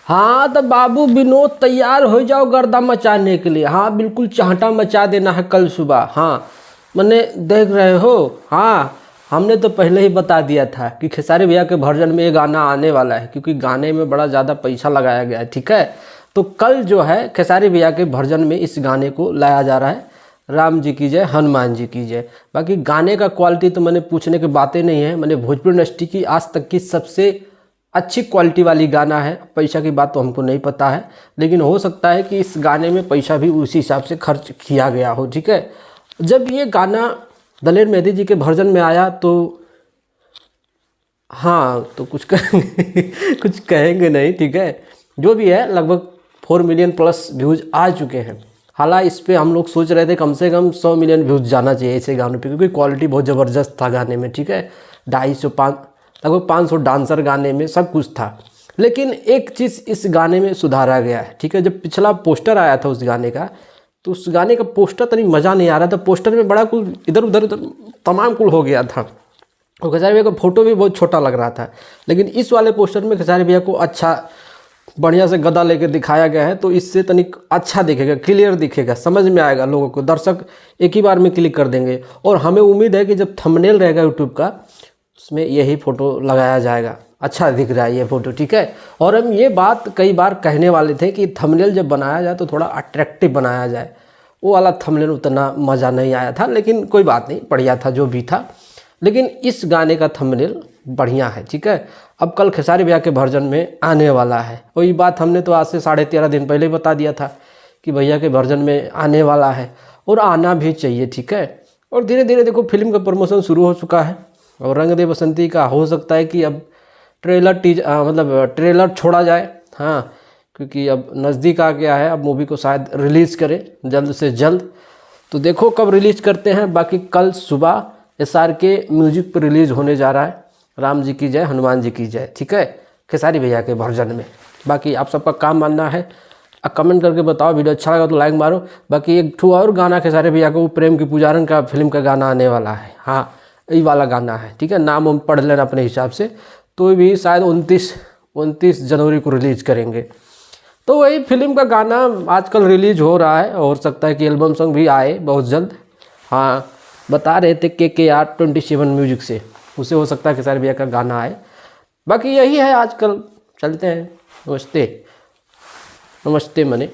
हाँ तो बाबू विनोद तैयार हो जाओ गर्दा मचाने के लिए। हाँ बिल्कुल चाहटा मचा देना है कल सुबह। हाँ मैंने देख रहे हो। हाँ हमने तो पहले ही बता दिया था कि खेसारी भैया के वर्जन में ये गाना आने वाला है, क्योंकि गाने में बड़ा ज़्यादा पैसा लगाया गया है। ठीक है, तो कल जो है खेसारी भैया के वर्जन में इस गाने को लाया जा रहा है। राम जी की जय, हनुमान जी की जय। बाकी गाने का क्वालिटी तो मैंने पूछने की बातें नहीं है। मैंने भोजपुरी इंडस्ट्री की आज तक की सबसे अच्छी क्वालिटी वाली गाना है। पैसा की बात तो हमको नहीं पता है, लेकिन हो सकता है कि इस गाने में पैसा भी उसी हिसाब से खर्च किया गया हो। ठीक है, जब ये गाना दलेर मेहंदी जी के वर्जन में आया तो हाँ तो कुछ कहेंगे कुछ कहेंगे नहीं। ठीक है, जो भी है लगभग 4 मिलियन प्लस व्यूज़ आ चुके हैं। हालांकि इस पे हम लोग सोच रहे थे कम से कम 100 मिलियन व्यूज़ जाना चाहिए ऐसे गानों पे, क्योंकि क्वालिटी बहुत ज़बरदस्त था गाने में। ठीक है, 250 लगभग 500 डांसर गाने में सब कुछ था। लेकिन एक चीज़ इस गाने में सुधारा गया है। ठीक है, जब पिछला पोस्टर आया था उस गाने का, तो उस गाने का पोस्टर तनी मज़ा नहीं आ रहा था। पोस्टर में बड़ा कुल इधर उधर तमाम कुल हो गया था, और खेसारी भैया का फोटो भी बहुत छोटा लग रहा था। लेकिन इस वाले पोस्टर में खेसारी भैया को अच्छा बढ़िया से गदा लेके दिखाया गया है, तो इससे तनिक अच्छा दिखेगा, क्लियर दिखेगा, समझ में आएगा लोगों को। दर्शक एक ही बार में क्लिक कर देंगे। और हमें उम्मीद है कि जब थंबनेल रहेगा यूट्यूब का, उसमें यही फ़ोटो लगाया जाएगा। अच्छा दिख रहा है ये फ़ोटो। ठीक है, और हम ये बात कई बार कहने वाले थे कि थंबनेल जब बनाया जाए तो थोड़ा अट्रैक्टिव बनाया जाए। वो वाला थंबनेल उतना मज़ा नहीं आया था, लेकिन कोई बात नहीं, बढ़िया था जो भी था। लेकिन इस गाने का थंबनेल बढ़िया है। ठीक है, अब कल खेसारी भैया के वर्जन में आने वाला है। वही बात हमने तो आज से 13.5 दिन पहले ही बता दिया था कि भैया के वर्जन में आने वाला है, और आना भी चाहिए। ठीक है, और धीरे धीरे देखो फिल्म का प्रमोशन शुरू हो चुका है, और रंग दे बसंती का हो सकता है कि अब ट्रेलर छोड़ा जाए। हाँ, क्योंकि अब नज़दीक आ गया है, अब मूवी को शायद रिलीज़ करें जल्द से जल्द। तो देखो कब रिलीज़ करते हैं। बाकी कल सुबह SRK म्यूजिक पर रिलीज़ होने जा रहा है राम जी की जय, हनुमान जी की जय। ठीक है, खेसारी भैया के वर्जन में। बाकी आप सबका काम मानना है, कमेंट करके बताओ। वीडियो अच्छा लगा तो लाइक मारो। बाकी एक ठू और गाना खेसारी भैया को प्रेम की पुजारन का फिल्म का गाना आने वाला है। हाँ यही वाला गाना है। ठीक है, नाम हम पढ़ लेना अपने हिसाब से। तो भी शायद 29 जनवरी को रिलीज़ करेंगे। तो वही फिल्म का गाना आजकल रिलीज़ हो रहा है, हो सकता है कि एल्बम सॉन्ग भी आए बहुत जल्द। हाँ बता रहे थे KKR 27 म्यूजिक से, उसे हो सकता है खेसारी भैया का गाना आए। बाकी यही है आजकल, चलते हैं। नमस्ते नमस्ते मने।